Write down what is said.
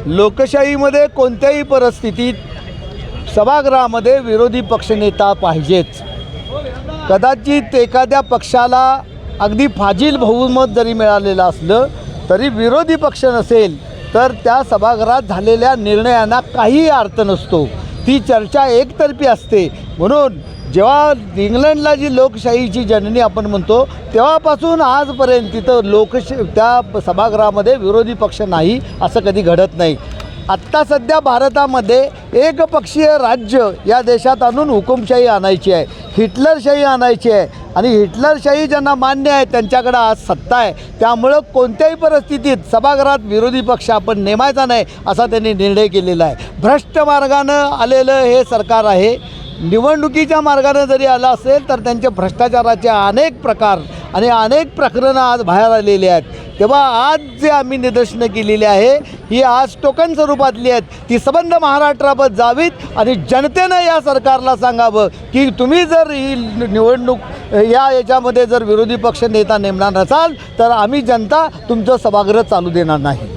लोकशाहीमध्ये कोणत्याही परिस्थितीत सभागृहामध्ये विरोधी पक्षनेता पाहिजेच। कदाचित एखाद्या पक्षाला अगदी फाजील बहुमत जरी मिळालेलं असलं तरी विरोधी पक्ष नसेल तर त्या सभागृहात झालेल्या निर्णयांना काही अर्थ नसतो, ती चर्चा एकतर्फी असते। म्हणून जेव्हा इंग्लंडला जी लोकशाहीची जननी आपण म्हणतो तेव्हापासून आजपर्यंत तिथं त्या सभागृहामध्ये विरोधी पक्ष नाही असं कधी घडत नाही। आत्ता सध्या भारतामध्ये एकपक्षीय राज्य या देशात आणून हुकुमशाही आणायची आहे, हिटलरशाही आणायची आहे आणि हिटलरशाही ज्यांना मान्य आहे त्यांच्याकडे आज सत्ता आहे। त्यामुळं कोणत्याही परिस्थितीत सभागृहात विरोधी पक्ष आपण नेमायचा नाही असा त्यांनी निर्णय केलेला आहे। भ्रष्ट मार्गानं आलेलं हे सरकार आहे। निवडणुकीच्या मार्गाने जरी आला असेल तर त्यांचे भ्रष्टाचाराचे अनेक प्रकार आणि अनेक प्रकरणं आज बाहेर आलेली आहेत। तेव्हा आज जे आम्ही निदर्शनं केलेली आहे ही आज टोकन स्वरूपातली आहेत, ती सबंध महाराष्ट्रावर जावीत आणि जनतेनं या सरकारला सांगावं की तुम्ही जर ही निवडणूक याच्यामध्ये जर विरोधी पक्ष नेता नेमणार नसाल तर आम्ही जनता तुमचं सभागृह चालू देणार नाही।